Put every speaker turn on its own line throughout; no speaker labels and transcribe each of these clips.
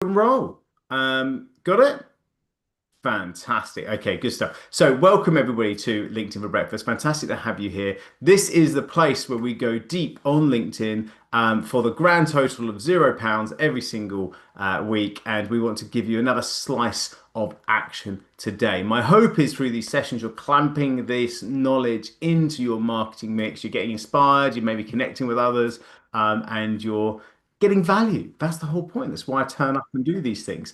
and roll. Got it? Fantastic. Okay, good stuff. So, welcome everybody to LinkedIn for Breakfast. Fantastic to have you here. This is the place where we go deep on LinkedIn for the grand total of £0 every single week. And we want to give you another slice of action today. My hope is through these sessions, you're clamping this knowledge into your marketing mix. You're getting inspired, you may be connecting with others, and you're getting value. That's the whole point. That's why I turn up and do these things.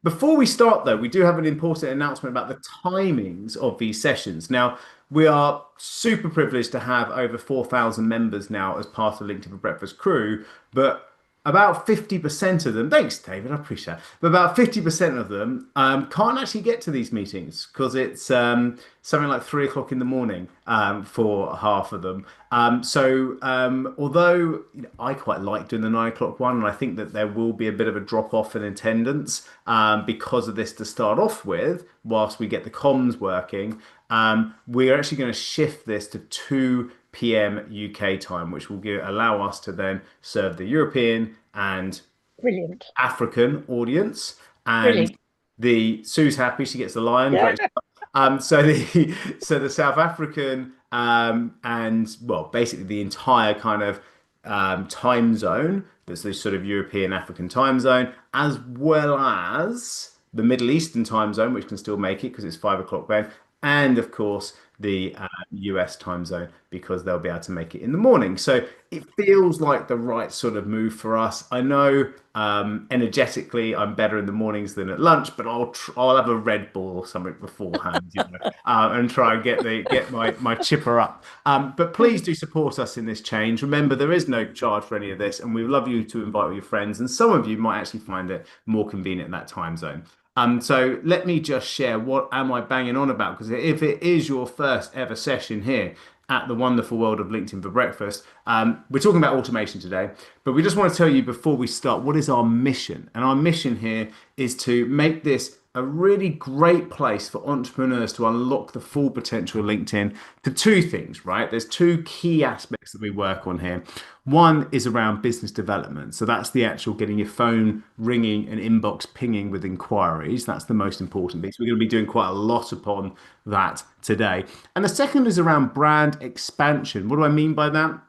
Before we start, though, we do have an important announcement about the timings of these sessions. Now, we are super privileged to have over 4,000 members now as part of LinkedIn for Breakfast crew, but about 50% of them, thanks, David, I appreciate it, but about 50% of them can't actually get to these meetings because it's something like 3 o'clock in the morning for half of them. Although I quite like doing the 9 o'clock one, and I think that there will be a bit of a drop off in attendance because of this to start off with, whilst we get the comms working, we're actually going to shift this to 2 p.m. UK time, which will allow us to then serve the European and
Brilliant.
African audience. And
Brilliant.
the Sue's happy; she gets the lion.
Yeah.
Great. So the South African and well, basically the entire kind of time zone. That's the sort of European African time zone, as well as the Middle Eastern time zone, which can still make it because it's 5 o'clock then, and of course the US time zone because they'll be able to make it in the morning. So it feels like the right sort of move for us. I know energetically I'm better in the mornings than at lunch, but I'll have a Red Bull or something beforehand, and try and get my chipper up. But please do support us in this change. Remember, there is no charge for any of this, and we'd love you to invite all your friends. And some of you might actually find it more convenient in that time zone. So let me just share what am I banging on about? Because if it is your first ever session here at the wonderful world of LinkedIn for Breakfast, we're talking about automation today, but we just want to tell you before we start what is our mission. And our mission here is to make this a really great place for entrepreneurs to unlock the full potential of LinkedIn to two things, right? There's two key aspects that we work on here. One is around business development. So that's the actual getting your phone ringing and inbox pinging with inquiries. That's the most important piece. We're going to be doing quite a lot upon that today. And the second is around brand expansion. What do I mean by that?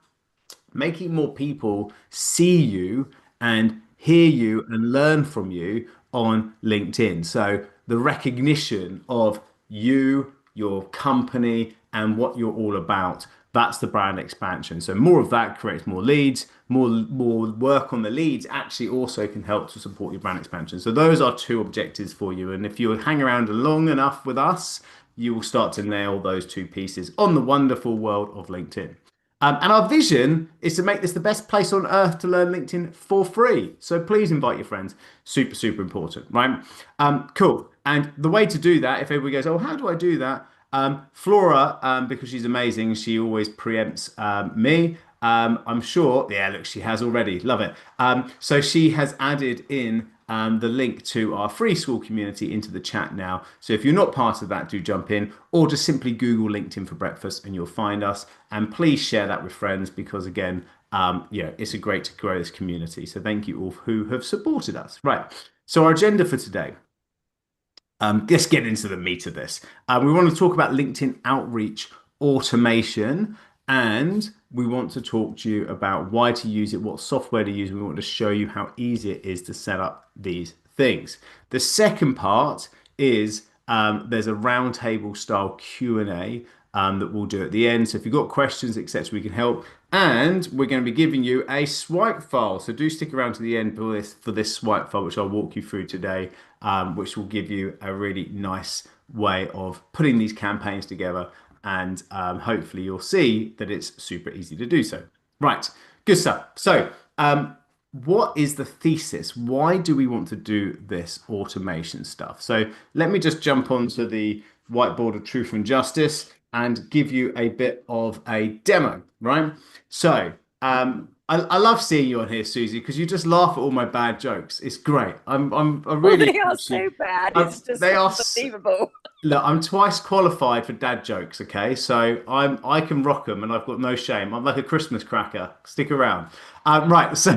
Making more people see you and hear you and learn from you on LinkedIn. So the recognition of you, your company, and what you're all about. That's the brand expansion. So more of that creates more leads, more work on the leads actually also can help to support your brand expansion. So those are two objectives for you. And if you hang around long enough with us, you will start to nail those two pieces on the wonderful world of LinkedIn. And our vision is to make this the best place on earth to learn LinkedIn for free. So please invite your friends. Super, super important, right? Cool. And the way to do that, if everybody goes, oh, how do I do that? Flora, because she's amazing, she always preempts me. I'm sure, yeah, look, she has already. Love it. So she has added in the link to our free school community into the chat now. So if you're not part of that, do jump in or just simply Google LinkedIn for Breakfast and you'll find us. And please share that with friends because, again, yeah, it's a great to grow this community. So thank you all who have supported us. Right. So our agenda for today. Let's get into the meat of this. We want to talk about LinkedIn outreach automation, and we want to talk to you about why to use it, what software to use. We want to show you how easy it is to set up these things. The second part is there's a roundtable style Q&A that we'll do at the end. So if you've got questions, etc., we can help. And we're going to be giving you a swipe file. So do stick around to the end for this swipe file, which I'll walk you through today, which will give you a really nice way of putting these campaigns together. And hopefully you'll see that it's super easy to do so. Right, good stuff. So what is the thesis? Why do we want to do this automation stuff? So let me just jump onto the whiteboard of truth and justice and give you a bit of a demo, right? So I love seeing you on here, Susie, because you just laugh at all my bad jokes. It's great. I
Well,
really
they are
appreciate.
so bad. It's just
They are.
unbelievable.
Look, I'm twice qualified for dad jokes, okay? So I can rock them and I've got no shame. I'm like a Christmas cracker. Stick around. Right, so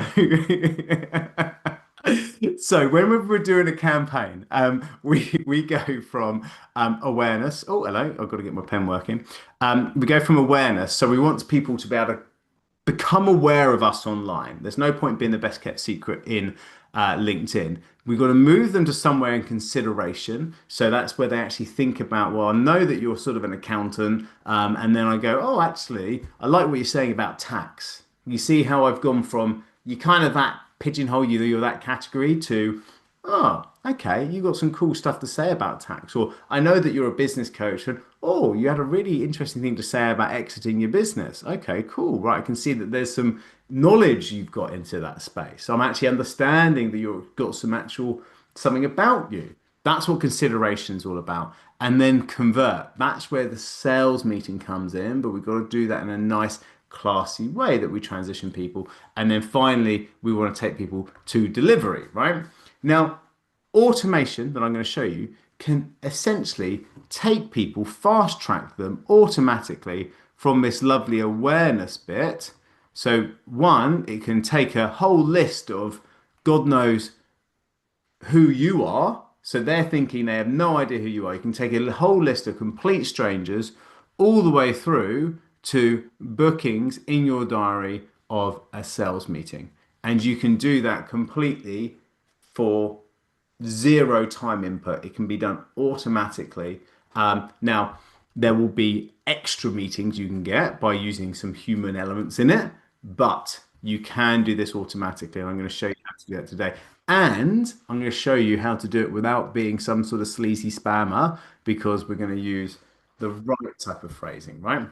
So whenever we're doing a campaign, we go from awareness. Oh, hello, I've got to get my pen working. We go from awareness. So we want people to be able to become aware of us online. There's no point being the best kept secret in LinkedIn. We've got to move them to somewhere in consideration. So that's where they actually think about, well, I know that you're sort of an accountant. And then I go, oh, actually, I like what you're saying about tax. You see how I've gone from you kind of that pigeonhole you, you're that category to, oh, okay, you got some cool stuff to say about tax. Or I know that you're a business coach and oh, you had a really interesting thing to say about exiting your business. Okay, cool. Right. I can see that there's some knowledge you've got into that space. I'm actually understanding that you've got some actual something about you. That's what consideration is all about. And then convert. That's where the sales meeting comes in, but we've got to do that in a nice, classy way that we transition people. And then finally, we want to take people to delivery, right? Now, automation that I'm going to show you can essentially take people, fast track them automatically from this lovely awareness bit. So, one, it can take a whole list of God knows who you are. So they're thinking they have no idea who you are. You can take a whole list of complete strangers all the way through to bookings in your diary of a sales meeting. And you can do that completely for zero time input. It can be done automatically. Now, there will be extra meetings you can get by using some human elements in it, but you can do this automatically. And I'm going to show you how to do that today. And I'm going to show you how to do it without being some sort of sleazy spammer because we're going to use the right type of phrasing, right?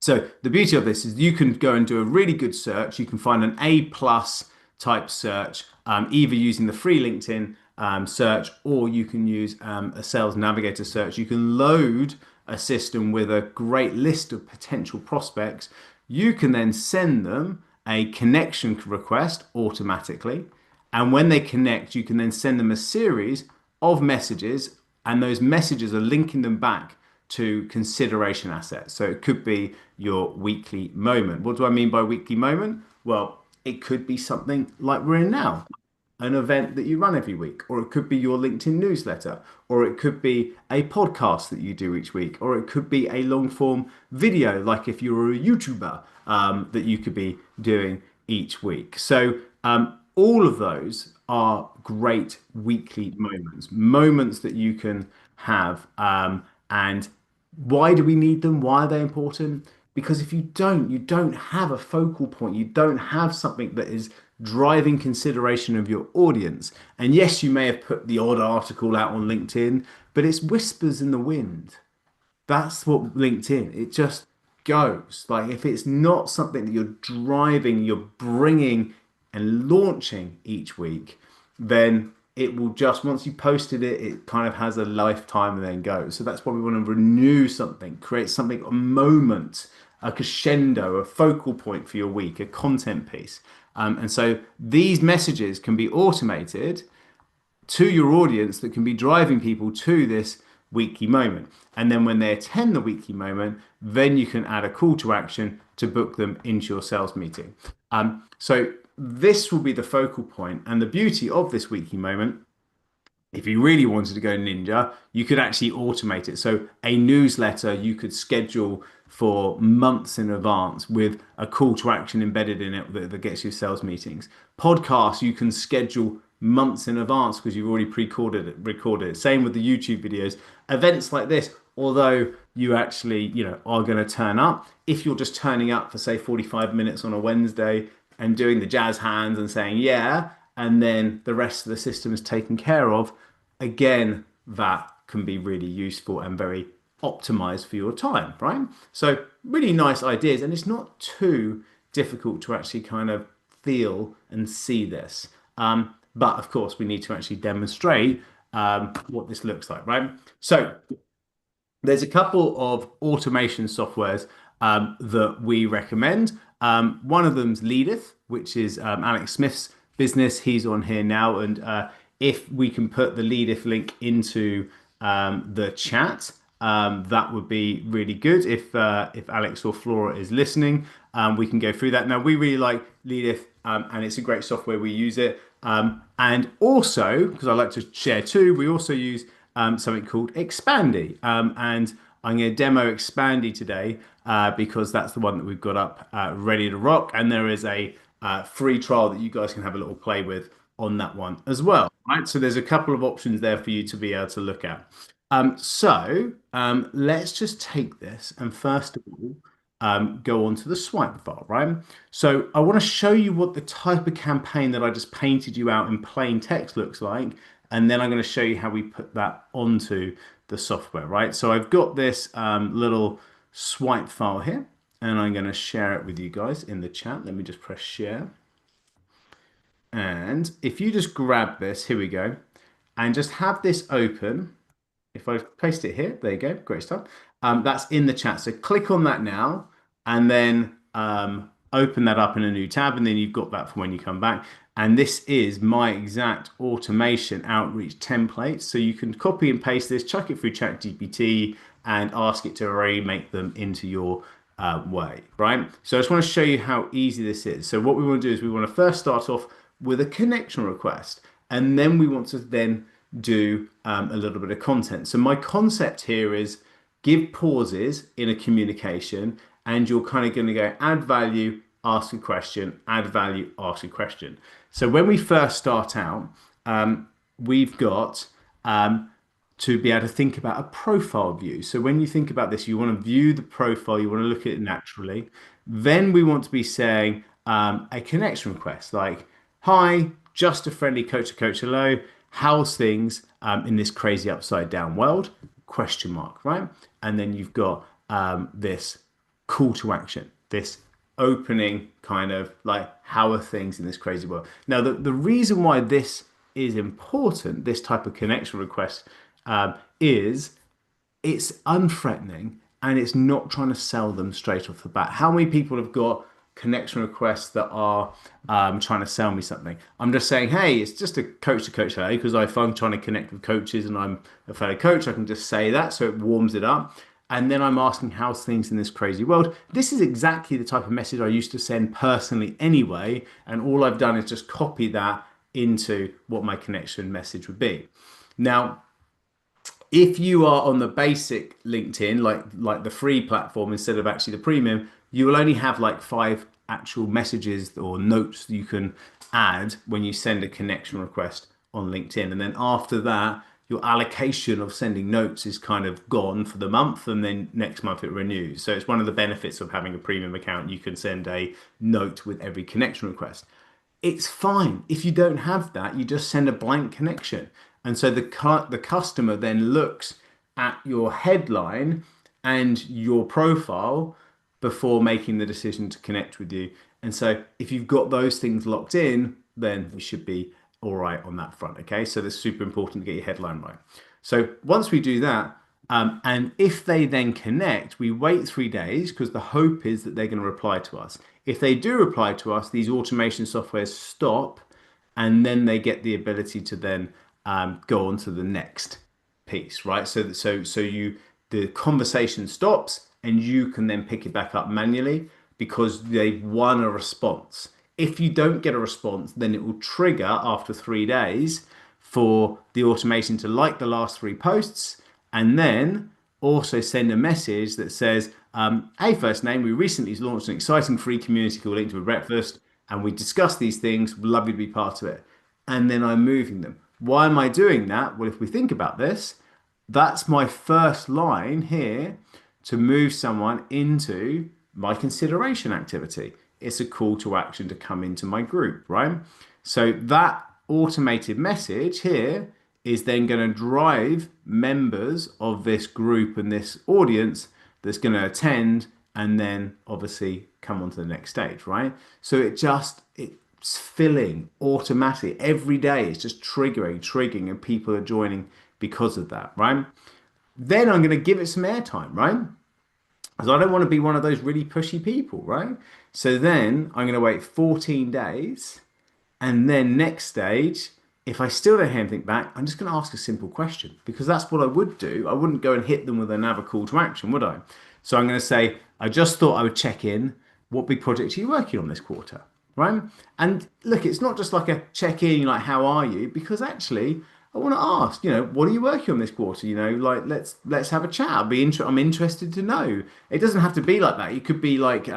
So the beauty of this is you can go and do a really good search. You can find an A plus type search, either using the free LinkedIn search or you can use a Sales Navigator search. You can load a system with a great list of potential prospects. You can then send them a connection request automatically. And when they connect, you can then send them a series of messages, and those messages are linking them back to consideration assets. So it could be your weekly moment. What do I mean by weekly moment? Well, it could be something like we're in now, an event that you run every week, or it could be your LinkedIn newsletter, or it could be a podcast that you do each week, or it could be a long form video, like if you're a YouTuber, that you could be doing each week. So, all of those are great weekly moments, moments that you can have. And why do we need them? Why are they important? Because if you don't have a focal point. You don't have something that is driving consideration of your audience. And yes, you may have put the odd article out on LinkedIn, but it's whispers in the wind. That's what LinkedIn, it just goes. Like if it's not something that you're driving, you're bringing and launching each week, then it will just, once you posted it, it kind of has a lifetime and then goes. So that's why we want to renew something, create something, a moment, a crescendo, a focal point for your week, a content piece. And so these messages can be automated to your audience that can be driving people to this weekly moment. And then when they attend the weekly moment, then you can add a call to action to book them into your sales meeting. So this will be the focal point. And the beauty of this weekly moment, if you really wanted to go ninja, you could actually automate it. So a newsletter you could schedule for months in advance with a call to action embedded in it that gets you sales meetings. Podcasts you can schedule months in advance because you've already recorded it. Same with the YouTube videos. Events like this, although you actually, are going to turn up, if you're just turning up for say 45 minutes on a Wednesday and doing the jazz hands and saying yeah, and then the rest of the system is taken care of, again, that can be really useful and very optimized for your time, right? So really nice ideas, and it's not too difficult to actually kind of feel and see this. But of course, we need to actually demonstrate what this looks like, right? So there's a couple of automation softwares that we recommend. One of them's Leadith, which is Alex Smith's business. He's on here now, and if we can put the Leadith link into the chat, that would be really good. If Alex or Flora is listening, we can go through that. Now we really like Leadith, and it's a great software. We use it. And also, because I like to share too, we also use something called Expandy. And I'm going to demo Expandy today because that's the one that we've got up ready to rock. And there is a free trial that you guys can have a little play with on that one as well. Right. So there's a couple of options there for you to be able to look at. Let's just take this and first of all, go on to the swipe file, right? So I want to show you what the type of campaign that I just painted you out in plain text looks like. And then I'm going to show you how we put that onto the software, right? So I've got this little swipe file here, and I'm going to share it with you guys in the chat. Let me just press share. And if you just grab this, here we go, and just have this open. If I paste it here, there you go, great stuff. That's in the chat. So click on that now, and then open that up in a new tab, and then you've got that for when you come back. And this is my exact automation outreach template. So you can copy and paste this, chuck it through ChatGPT, and ask it to remake them into your way, right? So I just want to show you how easy this is. So what we want to do is we want to first start off with a connection request, and then we want to then do a little bit of content. So my concept here is give pauses in a communication, and you're kind of going to go add value, ask a question, add value, ask a question. So when we first start out, we've got to be able to think about a profile view. So when you think about this, you want to view the profile, you want to look at it naturally. Then we want to be saying a connection request like, hi, just a friendly coach to coach hello. How's things in this crazy upside down world? Question mark, right? And then you've got this call to action, this opening kind of like, how are things in this crazy world? Now, the reason why this is important, this type of connection request, is it's unthreatening and it's not trying to sell them straight off the bat. How many people have got connection requests that are trying to sell me something? I'm just saying, hey, it's just a coach to coach today because if I'm trying to connect with coaches and I'm a fellow coach, I can just say that so it warms it up. And then I'm asking how's things in this crazy world. This is exactly the type of message I used to send personally anyway. And all I've done is just copy that into what my connection message would be. Now, if you are on the basic LinkedIn, like the free platform instead of actually the premium, you will only have like 5 actual messages or notes you can add when you send a connection request on LinkedIn. And then after that, your allocation of sending notes is kind of gone for the month, and then next month it renews. So it's one of the benefits of having a premium account. You can send a note with every connection request. It's fine. If you don't have that, you just send a blank connection. And so the customer then looks at your headline and your profile before making the decision to connect with you. And so if you've got those things locked in, then you should be all right on that front. Okay. So that's super important to get your headline right. So once we do that, and if they then connect, we wait 3 days because the hope is that they're going to reply to us. If they do reply to us, these automation softwares stop, and then they get the ability to then go on to the next piece, right? So the conversation stops, and you can then pick it back up manually because they've won a response. If you don't get a response, then it will trigger after 3 days for the automation to like the last 3 posts, and then also send a message that says, hey, first name, we recently launched an exciting free community called Linked with Breakfast, and we discuss these things. We'd love you to be part of it. And then I'm moving them. Why am I doing that? Well, if we think about this, that's my first line here to move someone into my consideration activity. It's a call to action to come into my group, right? So that automated message here is then going to drive members of this group and this audience that's going to attend and then obviously come on to the next stage, right? So it's filling automatically every day. It's just triggering, and people are joining because of that, right? Then I'm going to give it some airtime, right? Because I don't want to be one of those really pushy people, right? So then I'm going to wait 14 days. And then next stage, if I still don't hear anything back, I'm just going to ask a simple question because that's what I would do. I wouldn't go and hit them with another call to action, would I? So I'm going to say, I just thought I would check in. What big project are you working on this quarter? right? And look, it's not just like a check in, like how are you? Because actually, I want to ask, what are you working on this quarter? Like let's have a chat. I'm interested to know. It doesn't have to be like that. It could be like,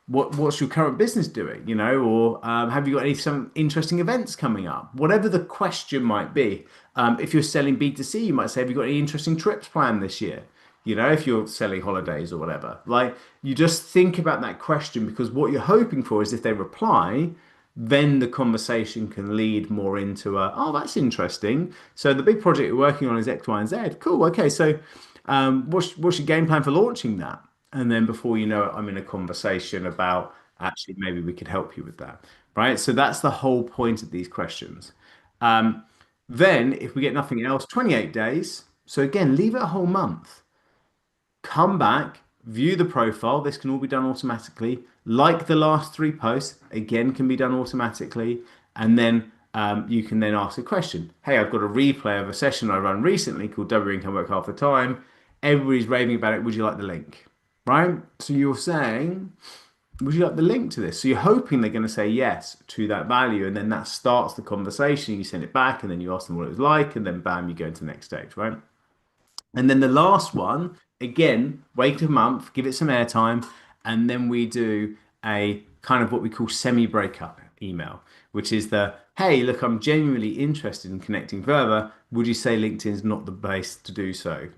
what's your current business doing? Or have you got some interesting events coming up? Whatever the question might be. If you're selling B2C, you might say, have you got any interesting trips planned this year? If you're selling holidays or whatever. Like you just think about that question because what you're hoping for is if they reply, then the conversation can lead more into oh, that's interesting. So the big project you're working on is X, Y, and Z. Cool. Okay. So what's your game plan for launching that? And then before you know it, I'm in a conversation about actually maybe we could help you with that. Right. So that's the whole point of these questions. Um, then if we get nothing else, 28 days. So again, leave it a whole month, come back, view the profile. This can all be done automatically. Like the last three posts, again, can be done automatically. And then you can then ask a question. Hey, I've got a replay of a session I run recently called Double Income Work Half the Time. Everybody's raving about it. Would you like the link? Right? So you're saying, would you like the link to this? So you're hoping they're going to say yes to that value. And then that starts the conversation. You send it back and then you ask them what it was like. And then bam, you go into the next stage, right? And then the last one, again, wait a month, give it some airtime, and then we do a kind of what we call semi-breakup email, which is the, hey, look, I'm genuinely interested in connecting further. Would you say LinkedIn's not the place to do so?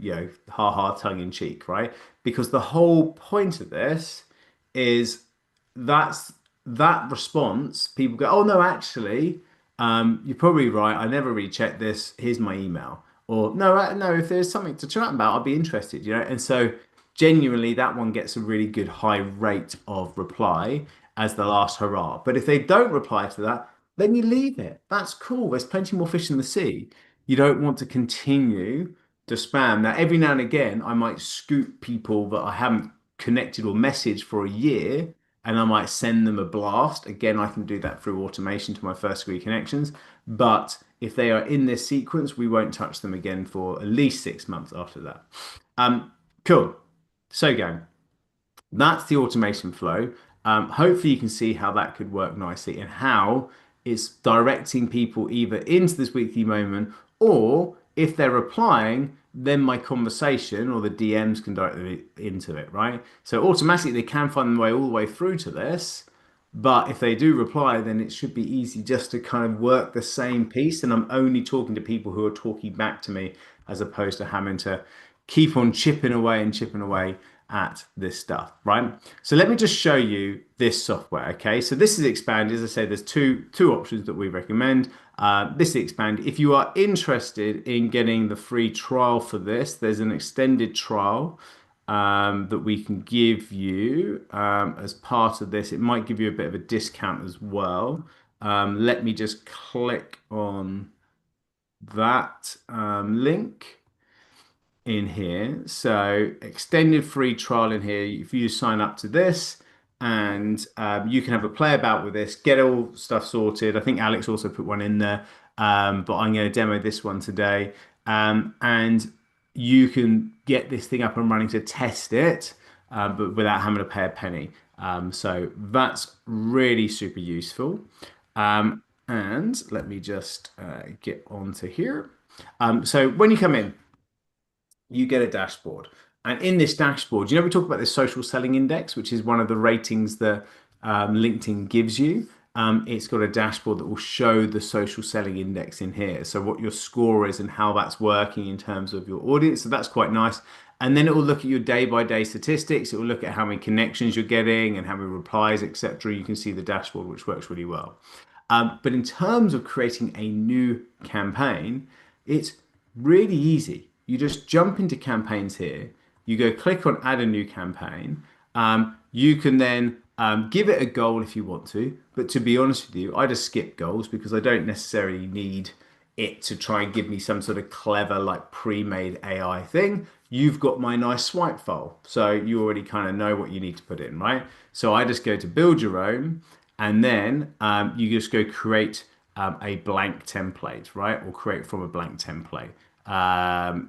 Ha ha, tongue in cheek, right? Because the whole point of this is that's that response. People go, oh no, actually, you're probably right. I never really checked this. Here's my email. Or no, no. If there's something to chat about, I'd be interested. And so genuinely, that one gets a really good high rate of reply as the last hurrah. But if they don't reply to that, then you leave it. That's cool. There's plenty more fish in the sea. You don't want to continue to spam. Now, every now and again, I might scoop people that I haven't connected or messaged for a year, and I might send them a blast. Again, I can do that through automation to my first three connections. But if they are in this sequence, we won't touch them again for at least 6 months after that. Um, cool. So, gang, that's the automation flow. Hopefully, you can see how that could work nicely and how it's directing people either into this weekly moment or if they're replying, then my conversation or the DMs can direct them into it, right? So automatically they can find their way all the way through to this. But if they do reply, then it should be easy just to kind of work the same piece. And I'm only talking to people who are talking back to me as opposed to having to keep on chipping away at this stuff, right? So let me just show you this software, okay? So this is Expand. As I say, there's two options that we recommend. This is Expand. If you are interested in getting the free trial for this, there's an extended trial that we can give you as part of this. It might give you a bit of a discount as well. Let me just click on that link in here. So extended free trial in here. If you sign up to this and you can have a play about with this, get all stuff sorted. I think Alex also put one in there, but I'm going to demo this one today. And you can get this thing up and running to test it, but without having to pay a penny. So that's really super useful. And let me just get onto here. So when you come in, you get a dashboard. And in this dashboard, we talk about this social selling index, which is one of the ratings that LinkedIn gives you. It's got a dashboard that will show the social selling index in here. So what your score is and how that's working in terms of your audience. So that's quite nice. And then it will look at your day by day statistics. It will look at how many connections you're getting and how many replies, etc. You can see the dashboard, which works really well. But in terms of creating a new campaign, it's really easy. You just jump into campaigns here. You go click on add a new campaign. You can then give it a goal if you want to. But to be honest with you, I just skip goals because I don't necessarily need it to try and give me some sort of clever, like pre-made AI thing. You've got my nice swipe file. So you already kind of know what you need to put in, right? So I just go to build your own and then you just go create a blank template, right? Or create from a blank template. Or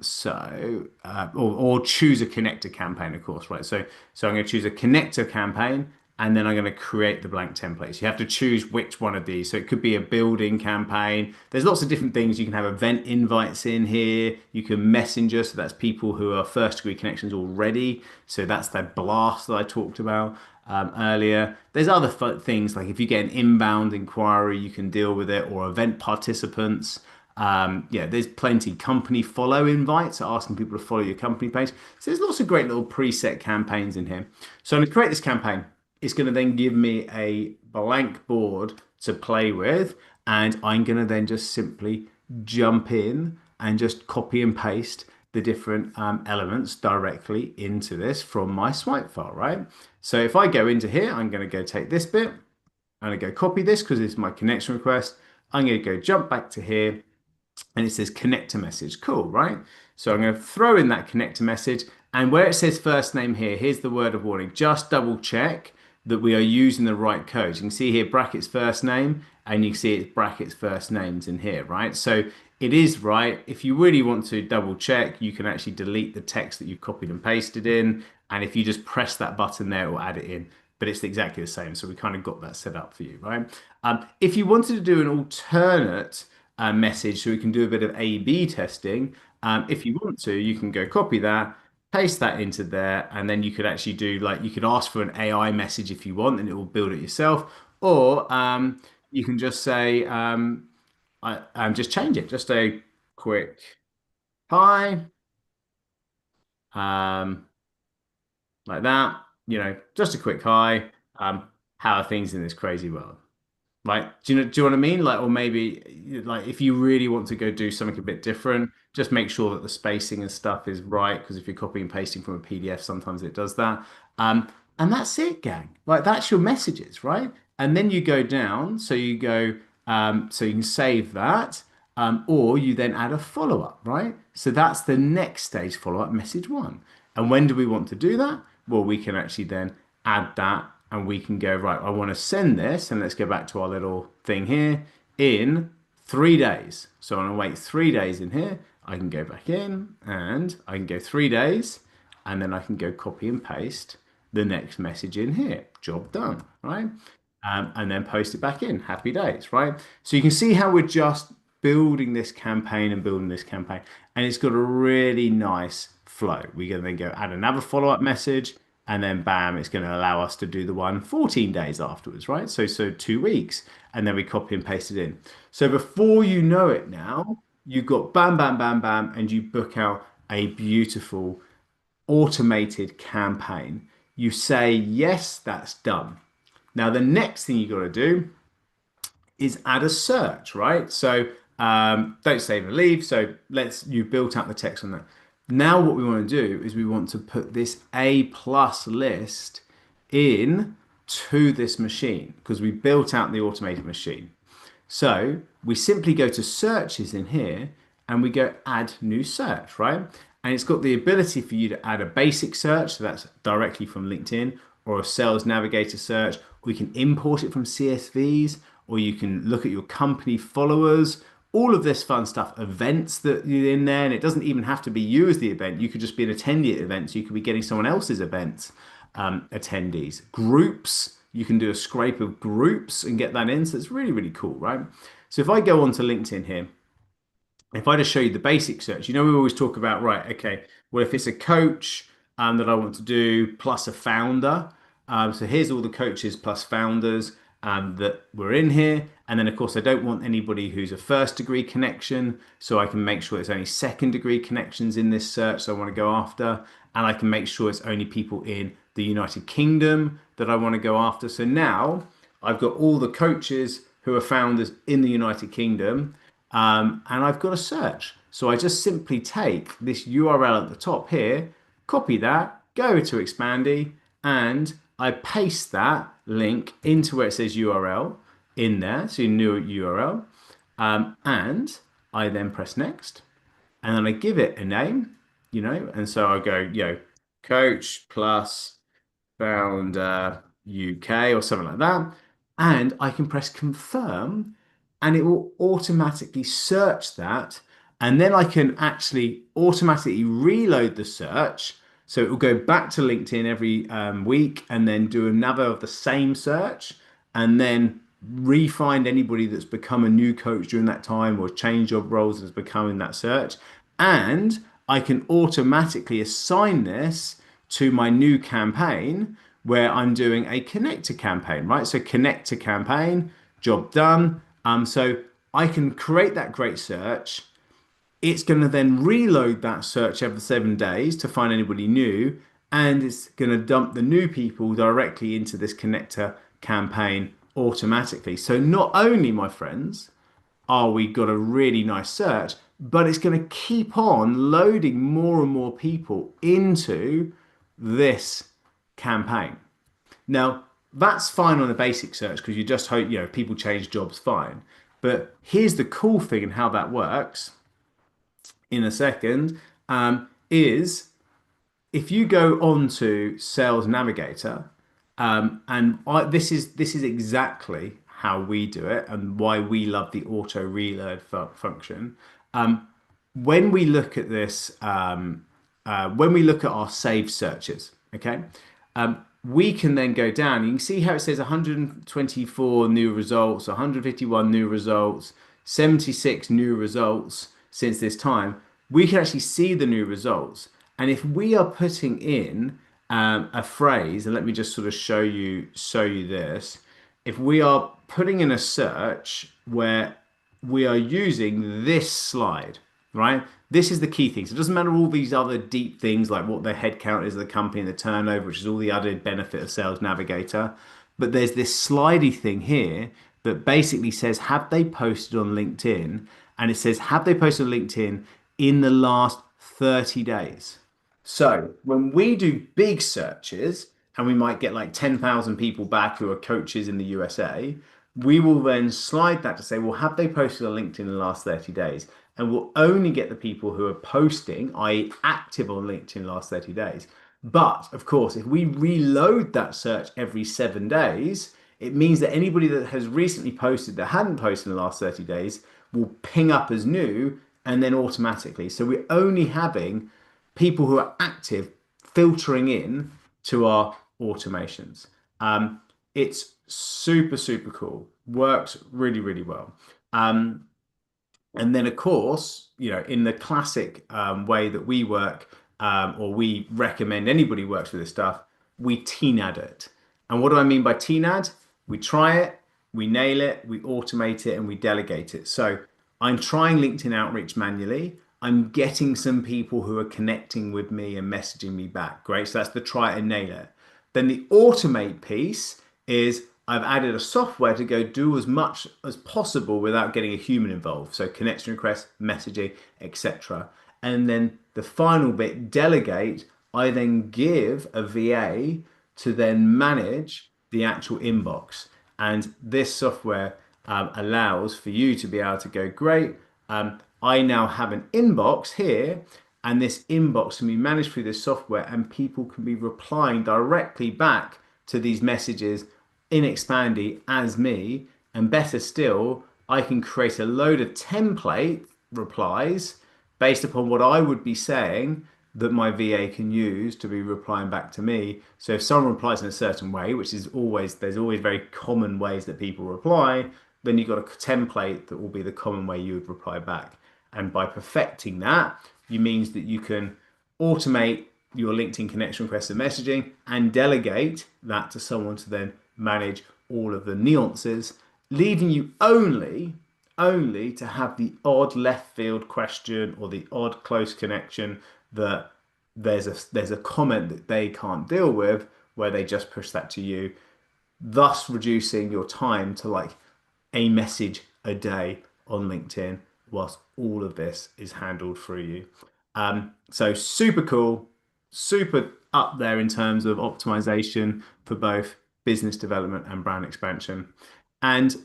choose a connector campaign, of course, right? So I'm going to choose a connector campaign and then I'm going to create the blank templates. You have to choose which one of these. So it could be a building campaign. There's lots of different things. You can have event invites in here. You can messenger. So that's people who are first degree connections already. So that's that blast that I talked about earlier. There's other things like if you get an inbound inquiry, you can deal with it, or event participants. Yeah, there's plenty. Company follow invites, asking people to follow your company page. So there's lots of great little preset campaigns in here. So I'm going to create this campaign. It's going to then give me a blank board to play with, and I'm going to then just simply jump in and just copy and paste the different elements directly into this from my swipe file, right? So if I go into here, I'm going to go take this bit. I'm going to go copy this because it's my connection request. I'm going to go jump back to here and it says connector message. Cool, right? So I'm going to throw in that connector message. And where it says first name here, here's the word of warning. Just double check that we are using the right code. You can see here brackets first name, and you can see it's brackets first names in here, right? So it is right. If you really want to double check, you can actually delete the text that you copied and pasted in. And if you just press that button there, it will add it in. But it's exactly the same. So we kind of got that set up for you, right? If you wanted to do an alternate message so we can do a bit of A/B testing. If you want to, you can go copy that, paste that into there, and then you could actually do like you could ask for an AI message if you want, and it will build it yourself. Or you can just say, just change it, just a quick hi, um, like that. Just a quick hi. How are things in this crazy world? Like, do you know what I mean? Like, or maybe like if you really want to go do something a bit different, just make sure that the spacing and stuff is right. Because if you're copying and pasting from a PDF, sometimes it does that. And that's it, gang. Like that's your messages, right? And then you go down, so you go, so you can save that, or you then add a follow-up, right? So that's the next stage follow-up, message one. And when do we want to do that? Well, we can actually then add that and we can go, right, I want to send this, and let's go back to our little thing here in 3 days. So I'm going to wait 3 days in here. I can go back in and I can go 3 days, and then I can go copy and paste the next message in here. Job done, right? And then post it back in. Happy days, right? So you can see how we're just building this campaign and building this campaign, and it's got a really nice flow. We're going to then go add another follow-up message, and then bam, it's going to allow us to do the one 14 days afterwards, right? So 2 weeks, and then we copy and paste it in. So before you know it now, you've got bam, bam, bam, bam, and you book out a beautiful automated campaign. You say, yes, that's done. Now, the next thing you got to do is add a search, right? So don't save and leave. So you've built out the text on that. Now what we want to do is we want to put this A plus list in to this machine because we built out the automated machine. So we simply go to searches in here and we go add new search, right? And it's got the ability for you to add a basic search, so that's directly from LinkedIn, or a sales navigator search, or you can import it from CSVs, or you can look at your company followers, all of this fun stuff, events that you're in there, and it doesn't even have to be you as the event. You could just be an attendee at events. So you could be getting someone else's events attendees. Groups, you can do a scrape of groups and get that in. So it's really, really cool, right? So if I go onto LinkedIn here, if I just show you the basic search, we always talk about, right, okay, well, if it's a coach that I want to do plus a founder, so here's all the coaches plus founders that were in here. And then, of course, I don't want anybody who's a first degree connection. So I can make sure it's only second degree connections in this search so I want to go after. And I can make sure it's only people in the United Kingdom that I want to go after. So now I've got all the coaches who are founders in the United Kingdom. And I've got a search. So I just simply take this URL at the top here, copy that, go to Expandy, and I paste that link into where it says URL in there, so new URL. And I then press next, and then I give it a name, and so I go, coach plus founder UK or something like that. And I can press confirm and it will automatically search that. And then I can actually automatically reload the search So it will go back to LinkedIn every week and then do another of the same search and then re-find anybody that's become a new coach during that time or changed job roles that's become in that search. And I can automatically assign this to my new campaign where I'm doing a connector campaign, right? So connector campaign, job done. So I can create that great search. It's going to then reload that search every 7 days to find anybody new, and it's going to dump the new people directly into this connector campaign automatically. So not only, my friends, are we got a really nice search, but it's going to keep on loading more and more people into this campaign. Now, that's fine on the basic search because you just hope, people change jobs fine. But here's the cool thing and how that works in a second is if you go on to Sales Navigator, this is exactly how we do it and why we love the auto reload function. When we look at this, when we look at our saved searches, okay, we can then go down. You can see how it says 124 new results, 151 new results, 76 new results since this time. We can actually see the new results. And if we are putting in a phrase, and let me just sort of show you this. If we are putting in a search where we are using this slide, right? This is the key thing. So it doesn't matter all these other deep things like what the headcount is of the company and the turnover, which is all the other benefit of Sales Navigator. But there's this slidey thing here that basically says, have they posted on LinkedIn? And it says, have they posted on LinkedIn in the last 30 days? So when we do big searches, and we might get like 10,000 people back who are coaches in the USA, we will then slide that to say, well, have they posted on LinkedIn in the last 30 days? And we'll only get the people who are posting, i.e., active on LinkedIn in the last 30 days. But of course, if we reload that search every 7 days, it means that anybody that has recently posted that hadn't posted in the last 30 days will ping up as new and then automatically. So we're only having people who are active filtering in to our automations. It's super, super cool. Works really, really well. And then, of course, in the classic way that we work, or we recommend anybody works with this stuff, we TNAD it. And what do I mean by TNAD? We try it, we nail it, we automate it, and we delegate it. So I'm trying LinkedIn Outreach manually. I'm getting some people who are connecting with me and messaging me back. Great. So that's the try it and nail it. Then the automate piece is I've added a software to go do as much as possible without getting a human involved. So connection requests, messaging, etc. And then the final bit, delegate, I then give a VA to then manage the actual inbox. And this software allows for you to be able to go, great, I now have an inbox here, and this inbox can be managed through this software, and people can be replying directly back to these messages in Expandy as me. And better still, I can create a load of template replies based upon what I would be saying that my VA can use to be replying back to me. So if someone replies in a certain way, which is always, there's always very common ways that people reply, then you've got a template that will be the common way you would reply back. And by perfecting that, it means that you can automate your LinkedIn connection requests and messaging and delegate that to someone to then manage all of the nuances, leaving you only to have the odd left field question or the odd close connection that there's a comment that they can't deal with where they just push that to you, thus reducing your time to like a message a day on LinkedIn whilst all of this is handled through you. So super cool, super up there in terms of optimization for both business development and brand expansion. And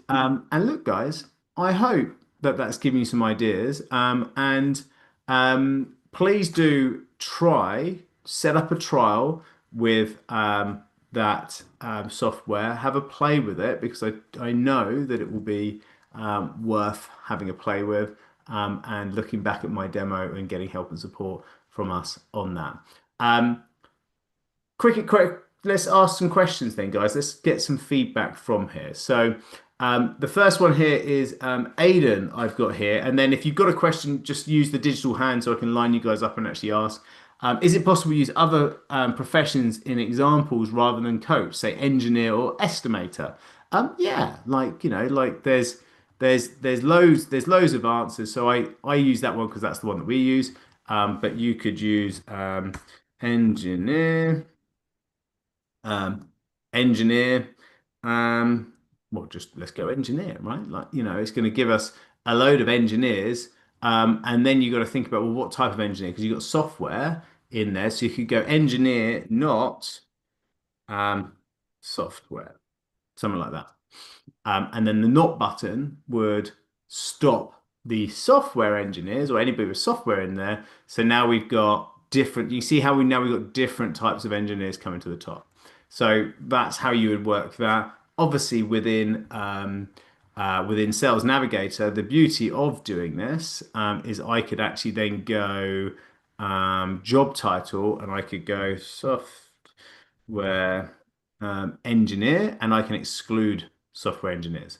look, guys, I hope that that's given you some ideas. And please do try set up a trial with that software. Have a play with it because I know that it will be worth having a play with and looking back at my demo and getting help and support from us on that. quick. Let's ask some questions then, guys. Let's get some feedback from here. So, the first one here is Aidan. I've got here, and then if you've got a question, just use the digital hand so I can line you guys up and actually ask. Is it possible to use other professions in examples rather than coach, say engineer or estimator? Yeah, like like there's loads of answers. So I use that one because that's the one that we use. But you could use engineer, um, engineer. Well, just let's go engineer, right? Like, it's going to give us a load of engineers. And then you got to think about, well, what type of engineer? Because you've got software in there. So you could go engineer, not um, software, something like that. And then the not button would stop the software engineers or anybody with software in there. So now we've got different, you see how we've got different types of engineers coming to the top. So that's how you would work that. Obviously, within Sales Navigator, the beauty of doing this is I could actually then go job title and I could go software engineer and I can exclude software engineers.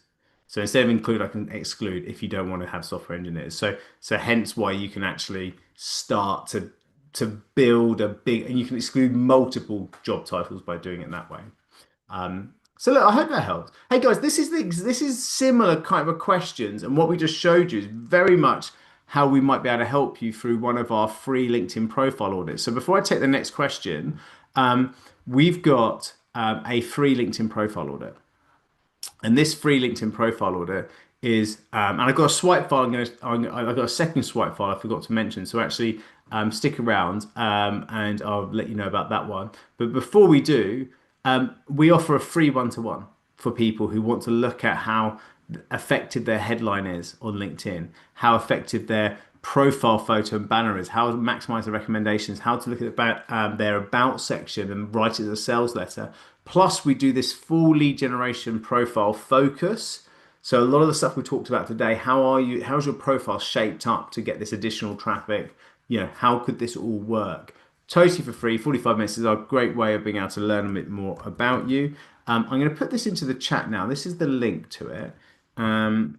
So instead of include, I can exclude if you don't want to have software engineers. So hence why you can actually start to build a big, and you can exclude multiple job titles by doing it that way. So look, I hope that helps. Hey guys, this is similar kind of questions, and what we just showed you is very much how we might be able to help you through one of our free LinkedIn profile audits. So before I take the next question, we've got a free LinkedIn profile audit. And this free LinkedIn profile audit is, and I've got a swipe file. I've got a second swipe file I forgot to mention. So actually, stick around, and I'll let you know about that one. But before we do, we offer a free one-to-one for people who want to look at how effective their headline is on LinkedIn, how effective their profile photo and banner is, how to maximize the recommendations, how to look at their about section and write it as a sales letter. Plus, we do this full lead generation profile focus. So a lot of the stuff we talked about today, how's your profile shaped up to get this additional traffic? How could this all work? Totally for free. 45 minutes is a great way of being able to learn a bit more about you. I'm going to put this into the chat now. This is the link to it. And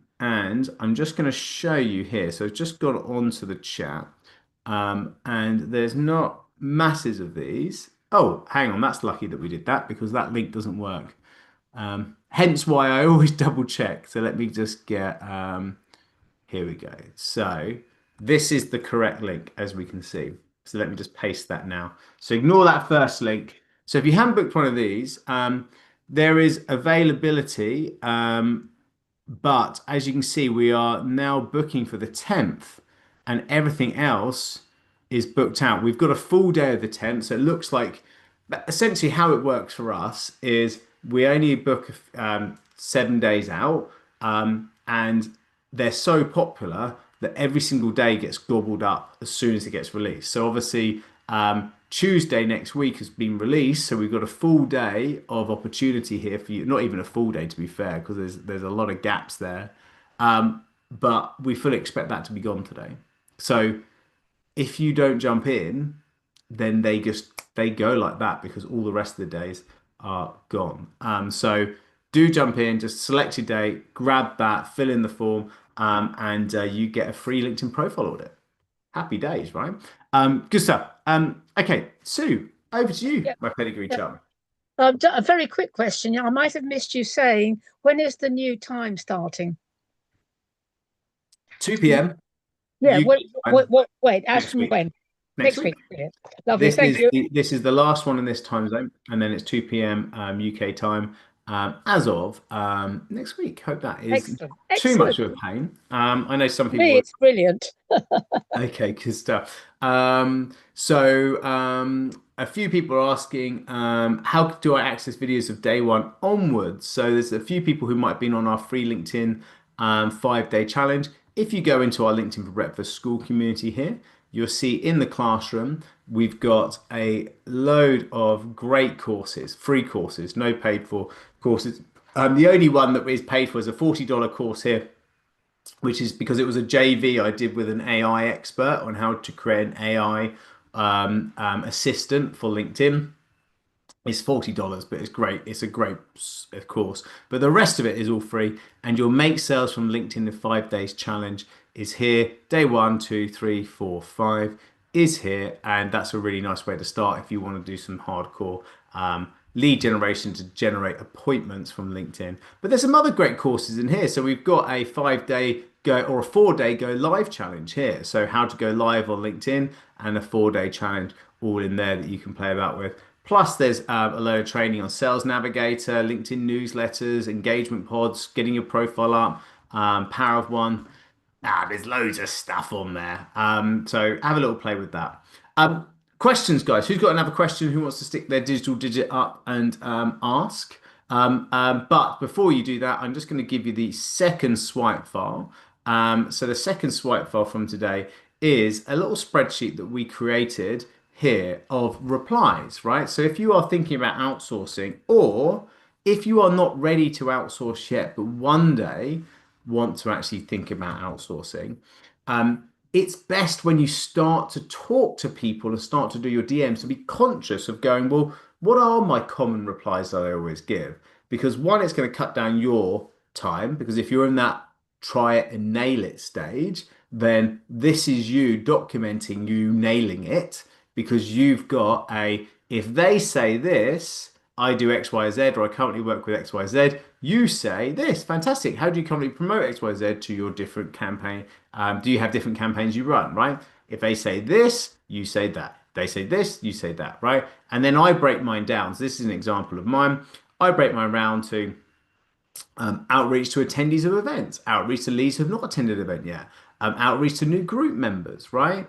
I'm just going to show you here. So I've just got onto the chat. And there's not masses of these. Oh, hang on. That's lucky that we did that because that link doesn't work. Hence why I always double check. So let me just get, here we go. So this is the correct link as we can see. So let me just paste that now. So ignore that first link. So if you haven't booked one of these, there is availability. But as you can see, we are now booking for the 10th and everything else is booked out. We've got a full day of the 10th. So it looks like essentially how it works for us is we only book 7 days out. And they're so popular that every single day gets gobbled up as soon as it gets released. So obviously, Tuesday next week has been released, so we've got a full day of opportunity here for you. Not even a full day, to be fair, because there's a lot of gaps there. But we fully expect that to be gone today. So if you don't jump in, then they go like that because all the rest of the days are gone. So do jump in, just select your date, grab that, fill in the form, and you get a free LinkedIn profile audit. Happy days, right? Good stuff. Okay, Sue, over to you,
Yeah,
my pedigree
yeah.
chum.
A very quick question. I might have missed you saying, when is the new time starting?
2 p.m.
Yeah,
UK time
wait, as
next
from
week.
when?
Next
Next
week.
week. Brilliant. Lovely,
This
thank
is
you.
the last one in this time zone, and then it's 2 p.m. UK time as of next week. Hope that is
Excellent,
too much
excellent.
of a pain. I know some
For me,
people.
it's brilliant.
Okay, good stuff. So a few people are asking, how do I access videos of day one onwards? So there's a few people who might have been on our free LinkedIn 5-day challenge. If you go into our LinkedIn for Breakfast school community here, you'll see in the classroom, we've got a load of great courses, free courses, no paid for courses. The only one that is paid for is a $40 course here, which is because it was a JV I did with an AI expert on how to create an AI assistant for LinkedIn. It's $40, but it's great. It's a great course. But the rest of it is all free. And your make sales from LinkedIn in 5 days challenge is here. Day one, two, three, four, five is here. And that's a really nice way to start if you want to do some hardcore lead generation to generate appointments from LinkedIn. But there's some other great courses in here. So we've got a 5 day go or a 4 day go live challenge here. So how to go live on LinkedIn and a 4 day challenge all in there that you can play about with. Plus, there's a load of training on Sales Navigator, LinkedIn newsletters, engagement pods, getting your profile up, Power of One. There's loads of stuff on there. So have a little play with that. Questions, guys. Who's got another question? Who wants to stick their digital digit up and ask? But before you do that, I'm just going to give you the second swipe file. So the second swipe file from today is a little spreadsheet that we created here of replies, right? So if you are thinking about outsourcing, or if you are not ready to outsource yet, but one day want to actually think about outsourcing, it's best when you start to talk to people and start to do your DMs to be conscious of going, well, what are my common replies that I always give? Because one, it's going to cut down your time, because if you're in that try it and nail it stage, then this is you documenting you nailing it because you've got if they say this, I do XYZ, or I currently work with XYZ, you say this. Fantastic. How do you currently promote XYZ to your different campaign? Do you have different campaigns you run, right? If they say this, you say that. They say this, you say that, right? And then I break mine down. So this is an example of mine. I break mine down to outreach to attendees of events, outreach to leads who have not attended an event yet, outreach to new group members, right?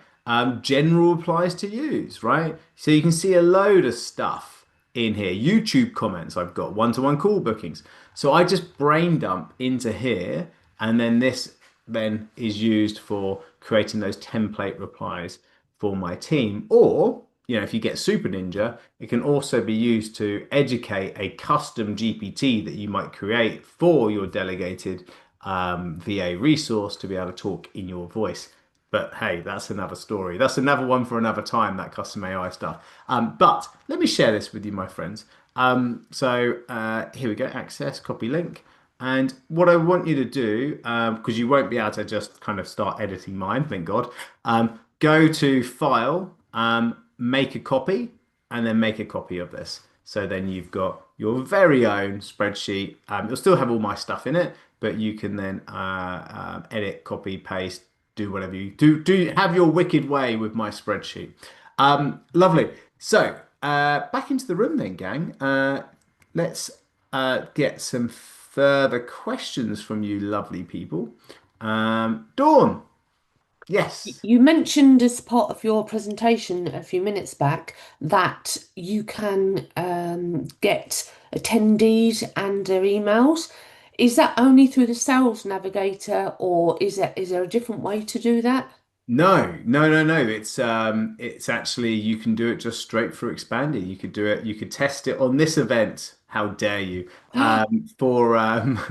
General applies to use, right? So you can see a load of stuff in here. YouTube comments, I've got one-to-one call bookings. So I just brain dump into here, and then this then is used for creating those template replies for my team. Or, if you get Super Ninja, it can also be used to educate a custom GPT that you might create for your delegated VA resource to be able to talk in your voice. But hey, that's another story. That's another one for another time, that custom AI stuff. But let me share this with you, my friends. So here we go, access, copy link. And what I want you to do, because you won't be able to just kind of start editing mine, thank God, go to File, make a copy, and then make a copy of this. So then you've got your very own spreadsheet. You'll still have all my stuff in it, but you can then edit, copy, paste, do whatever you do. Have your wicked way with my spreadsheet. Lovely. So back into the room then, gang. Let's get some further questions from you lovely people. Dawn, yes.
You mentioned as part of your presentation a few minutes back that you can get attendees and their emails. Is that only through the Sales Navigator, or is there a different way to do that?
No, no, no, no. It's actually you can do it just straight through Expandy. You could do it. You could test it on this event. How dare you? For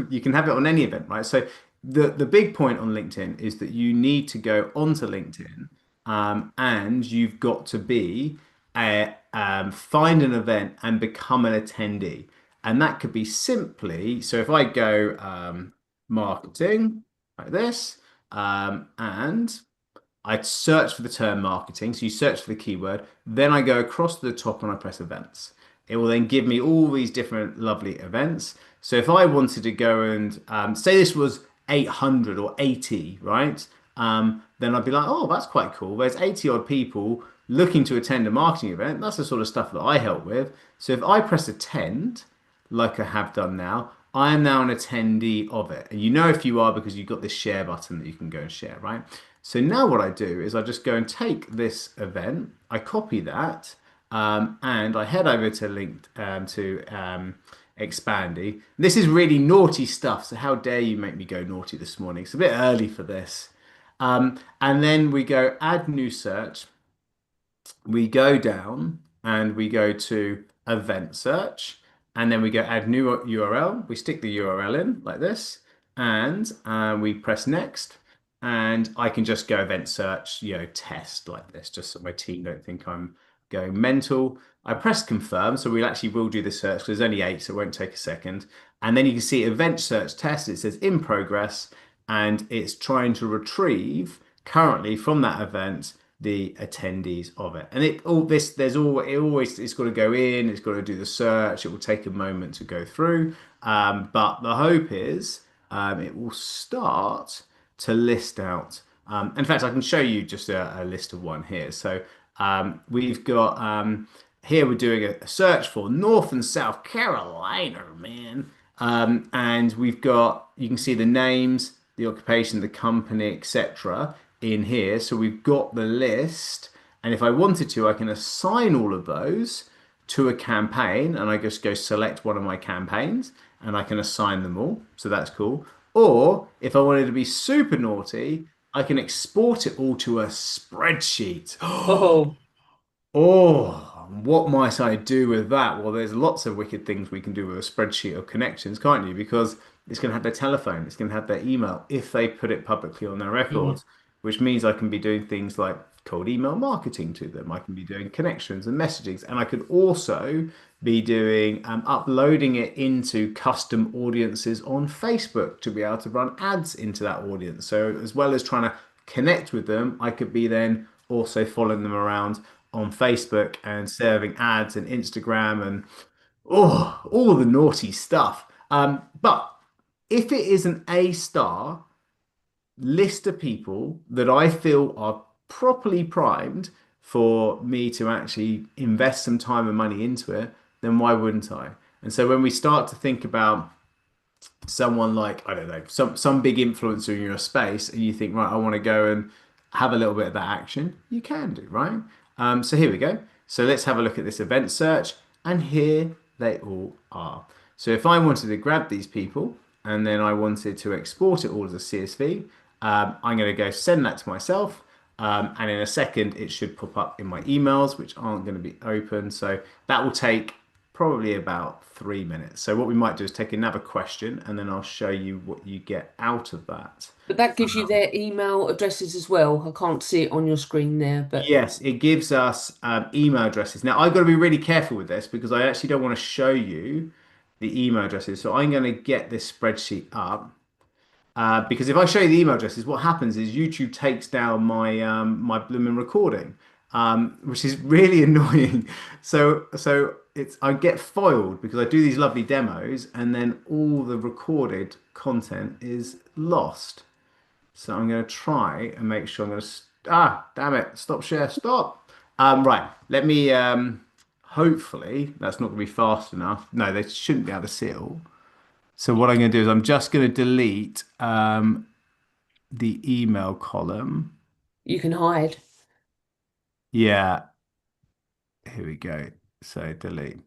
you can have it on any event, right? So the big point on LinkedIn is that you need to go onto LinkedIn, and you've got to be find an event and become an attendee, and that could be simply. So if I go marketing like this, and I search for the term marketing. So you search for the keyword, then I go across to the top and I press events. It will then give me all these different lovely events. So if I wanted to go and say this was 800 or 80, right? Then I'd be like, oh, that's quite cool. There's 80 odd people looking to attend a marketing event. That's the sort of stuff that I help with. So if I press attend, like I have done now, I am now an attendee of it. And you know if you are because you've got this share button that you can go and share, right? So now what I do is I just go and take this event, I copy that, and I head over to Expandy. This is really naughty stuff, so how dare you make me go naughty this morning? It's a bit early for this. And then we go add new search. We go down and we go to event search, and then we go add new URL. We stick the URL in like this, and we press next. And I can just go event search, test like this, just so my team don't think I'm going mental. I press confirm, so we actually will do the search because there's only 8, so it won't take a second. And then you can see event search test. It says in progress, and it's trying to retrieve currently from that event the attendees of it. And it all this there's all it always it's got to go in, it's got to do the search. It will take a moment to go through, but the hope is it will start to list out. In fact, I can show you just a list of one here. So we've got here we're doing a search for North and South Carolina, man. And we've got, you can see the names, the occupation, the company, etc. in here. So we've got the list. And if I wanted to, I can assign all of those to a campaign and I just go select one of my campaigns and I can assign them all. So that's cool. Or if I wanted to be super naughty, I can export it all to a spreadsheet.
Oh,
Oh, what might I do with that? Well, there's lots of wicked things we can do with a spreadsheet of connections, can't you? Because it's going to have their telephone, it's going to have their email if they put it publicly on their
yeah.
records, which means I can be doing things like cold email marketing to them. I can be doing connections and messagings, and I could also be doing uploading it into custom audiences on Facebook to be able to run ads into that audience. So as well as trying to connect with them, I could be then also following them around on Facebook and serving ads and Instagram and all the naughty stuff. But if it is an A star list of people that I feel are properly primed for me to actually invest some time and money into it, then why wouldn't I? And so when we start to think about someone like, I don't know, some big influencer in your space, and you think, right, I want to go and have a little bit of that action, you can do, right? So here we go. So let's have a look at this event search, and here they all are. So if I wanted to grab these people and then I wanted to export it all as a CSV, I'm going to go send that to myself. And in a second, it should pop up in my emails, which aren't going to be open. So that will take probably about 3 minutes. So what we might do is take another question and then I'll show you what you get out of that.
But that gives you their email addresses as well. I can't see it on your screen there, but
Yes, it gives us email addresses. Now, I've got to be really careful with this because I actually don't want to show you the email addresses. So I'm going to get this spreadsheet up. Because if I show you the email addresses, what happens is YouTube takes down my blooming recording, which is really annoying. So it's I get foiled because I do these lovely demos and then all the recorded content is lost. So I'm going to try and make sure I'm going to damn it, stop share, stop. Right, let me hopefully that's not going to be fast enough. No, they shouldn't be able to see it all. So what I'm going to do is I'm just going to delete the email column.
you can hide.
Yeah, here we go. So delete.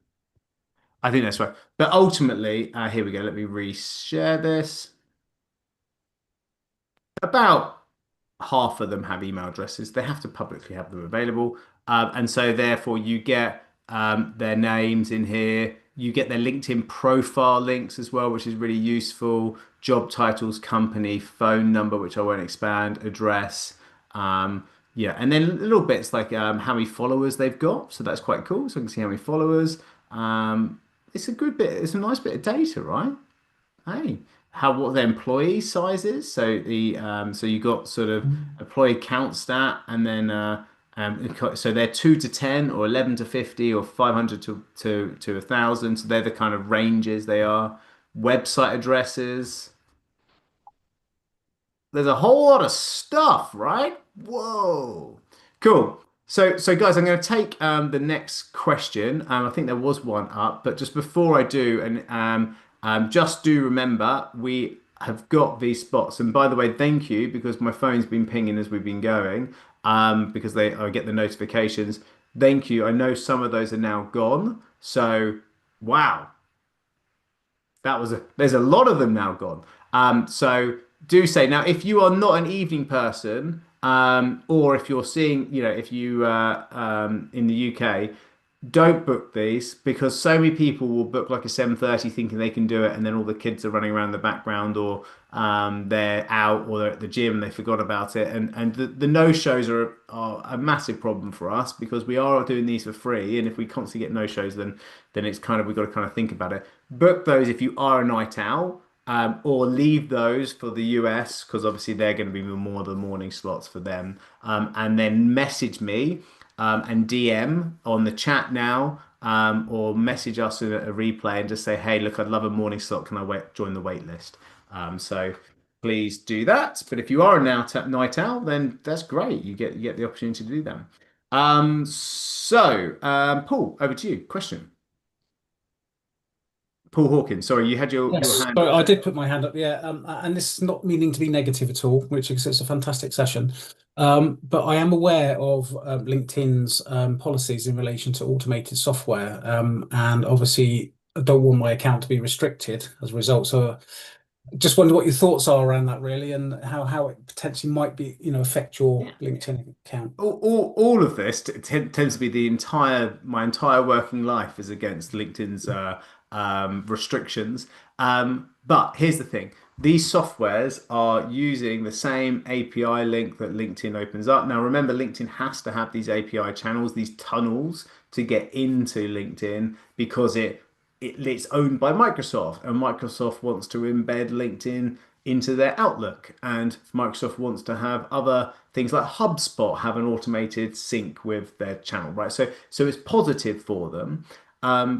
I think that's right. But ultimately, here we go. Let me reshare this. About half of them have email addresses. They have to publicly have them available. And so therefore you get their names in here. You get their LinkedIn profile links as well, which is really useful. Job titles, company, phone number, which I won't expand, address. Yeah, and then little bits like how many followers they've got. So that's quite cool. So I can see how many followers. It's a good bit. It's a nice bit of data, right? Hey, how what the employee size is. So the so you got sort of employee count stat, and then so they're 2 to 10, or 11 to 50, or 500 to 1,000. So they're the kind of ranges they are. Website addresses. There's a whole lot of stuff, right? Whoa, cool. So guys, I'm going to take the next question. I think there was one up, but just before I do, and just do remember we have got these spots. And by the way, thank you because my phone's been pinging as we've been going. Because I get the notifications. Thank you. I know some of those are now gone. So wow, there's a lot of them now gone. So do say now if you are not an evening person, or if you're seeing, if you in the UK, don't book these because so many people will book like a 7:30 thinking they can do it, and then all the kids are running around the background, or they're out, or they're at the gym and they forgot about it. And the no-shows are a massive problem for us because we are doing these for free, and if we constantly get no-shows, then it's kind of we've got to kind of think about it. Book those if you are a night owl. Or leave those for the US because obviously they're going to be more the morning slots for them. And then message me and DM on the chat now, or message us in a replay and just say, hey, look, I'd love a morning slot. Can I join the wait list? So please do that. But if you are a night owl, then that's great. You get the opportunity to do them. Paul, over to you. Question. Paul Hawkins, sorry, you had your
Yes,
hand
so
up
I
there.
did put my hand up, yeah, and this is not meaning to be negative at all, which is it's a fantastic session. But I am aware of LinkedIn's policies in relation to automated software, and obviously I don't want my account to be restricted as a result. So just wonder what your thoughts are around that, really, and how it potentially might be, affect your LinkedIn account.
All of this tends to be my entire working life is against LinkedIn's restrictions. But here's the thing: these softwares are using the same API link that LinkedIn opens up. Now, remember, LinkedIn has to have these API channels, these tunnels to get into LinkedIn because it's owned by Microsoft, and Microsoft wants to embed LinkedIn into their Outlook, and Microsoft wants to have other things like HubSpot have an automated sync with their channel, right? So it's positive for them.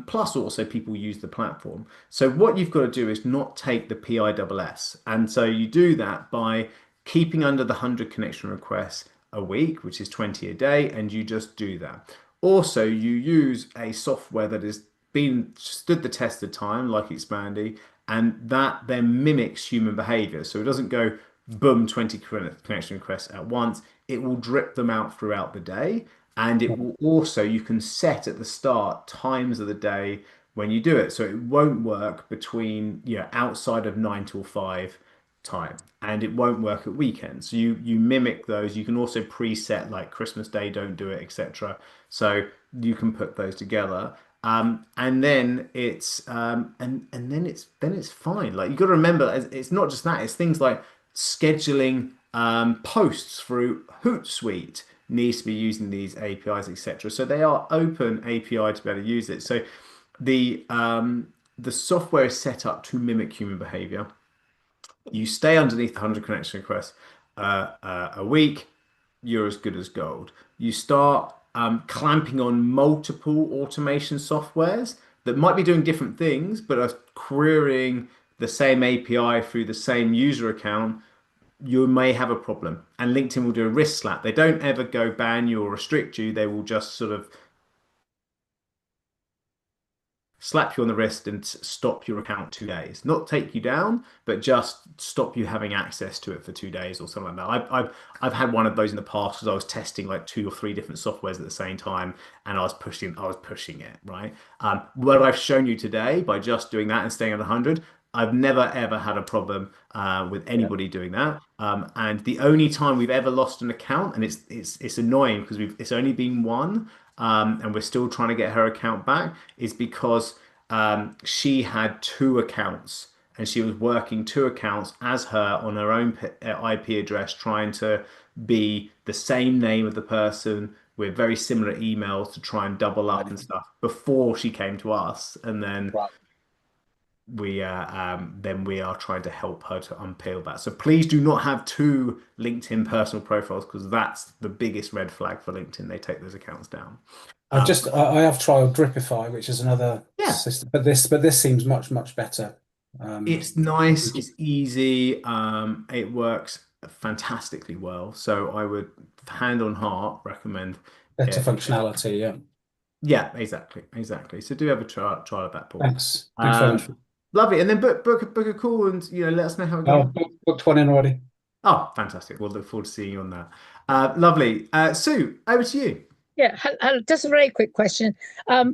Plus, also people use the platform. So what you've got to do is not take the PISS, and so you do that by keeping under the 100 connection requests a week, which is 20 a day, and you just do that. Also, you use a software that has been stood the test of time, like Expandy, and that then mimics human behavior. So it doesn't go boom 20 connection requests at once. It will drip them out throughout the day, and it will also you can set at the start times of the day when you do it, so it won't work between outside of 9 till 5 time, and it won't work at weekends. So you mimic those. You can also preset like Christmas Day, don't do it, etc. So you can put those together. And then it's fine. Like you got to remember, it's not just that. It's things like scheduling posts through Hootsuite needs to be using these APIs, etc. So they are open API to be able to use it. So the software is set up to mimic human behavior. You stay underneath the 100 connection requests a week, you're as good as gold. You start clamping on multiple automation softwares that might be doing different things, but are querying the same API through the same user account. You may have a problem. And LinkedIn will do a wrist slap. They don't ever go ban you or restrict you. They will just sort of slap you on the wrist and stop your account 2 days. Not take you down, but just stop you having access to it for 2 days or something like that. I've had one of those in the past because I was testing like 2 or 3 different softwares at the same time, and I was pushing it, right? What I've shown you today by just doing that and staying at 100, I've never ever had a problem with anybody doing that. And the only time we've ever lost an account, and it's annoying because it's only been one, and we're still trying to get her account back, is because she had 2 accounts and she was working 2 accounts as her on her own IP address, trying to be the same name of the person with very similar emails to try and double up and stuff before she came to us, and
Right.
then we are trying to help her to unpeel that. So please do not have 2 LinkedIn personal profiles because that's the biggest red flag for LinkedIn. They take those accounts down.
I have tried Dripify, which is another
Yeah,
system, but this seems much better.
it's nice, it's easy, it works fantastically well. So I would, hand on heart, recommend
Better
it.
functionality, yeah.
Yeah, exactly. So do have a try of that, Paul.
Thanks very much.
Lovely. And then book a call and let us know how it
Oh,
goes.
booked one in already.
Oh, fantastic. We'll look forward to seeing you on that. Lovely. Sue, over to you.
Yeah, just a very quick question.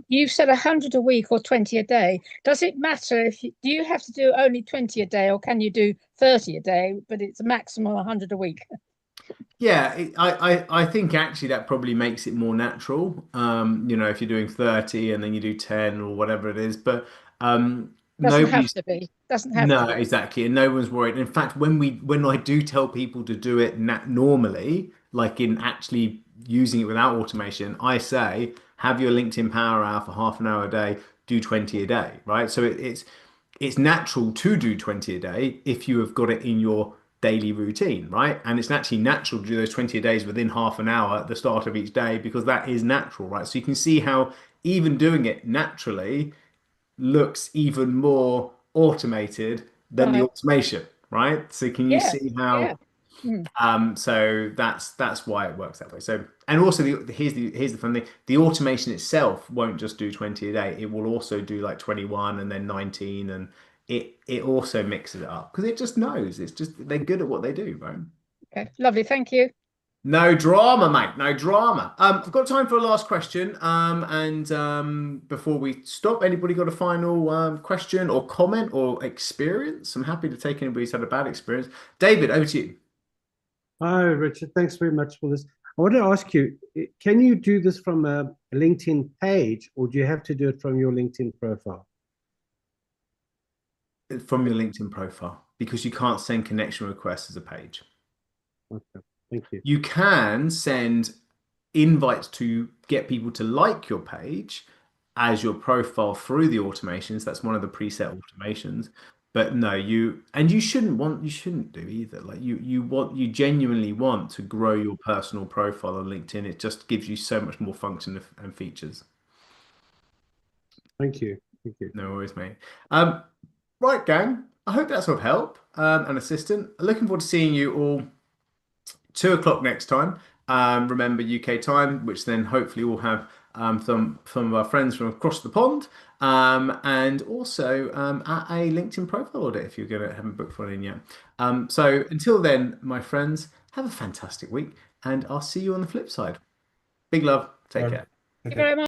You've said 100 a week or 20 a day. Does it matter do you have to do only 20 a day, or can you do 30 a day, but it's a maximum 100 a week?
Yeah, I think actually that probably makes it more natural. If you're doing 30 and then you do 10 or whatever it is, but
Doesn't have
nobody's
to be. Doesn't have to
no,
be.
exactly, and no one's worried. In fact, when I do tell people to do it nat normally, like in actually using it without automation, I say have your LinkedIn Power Hour for half an hour a day, do 20 a day, right? So it's natural to do 20 a day if you have got it in your daily routine, right? And it's actually natural to do those 20 a days within half an hour at the start of each day because that is natural, right? So you can see how even doing it naturally looks even more automated than the
Right.
automation, right? So can you
Yeah.
see
Yeah.
how
Mm.
so that's why it works that way. So and also here's the fun thing. The automation itself won't just do 20 a day. It will also do like 21 and then 19 and it also mixes it up because it just knows. It's just they're good at what they do, right?
Okay. Lovely. Thank you.
No drama, mate. No drama. I've got time for a last question. And before we stop, anybody got a final question or comment or experience? I'm happy to take anybody who's had a bad experience. David, over to you.
Hi, Richard. Thanks very much for this. I want to ask you, can you do this from a LinkedIn page, or do you have to do it from your LinkedIn profile?
From your LinkedIn profile, because you can't send connection requests as a page.
Okay, thank you.
You can send invites to get people to like your page as your profile through the automations. That's one of the preset automations. But no, you shouldn't do either. Like you genuinely want to grow your personal profile on LinkedIn. It just gives you so much more function and features.
Thank you. Thank you.
No worries, mate. Right, gang. I hope that's of help and assistant. Looking forward to seeing you all 2 o'clock next time. Remember UK time, which then hopefully we'll have some of our friends from across the pond, and also at a LinkedIn profile audit if you're gonna haven't booked one in yet. So until then, my friends, have a fantastic week, and I'll see you on the flip side. Big love. Take care.
Thank you very much.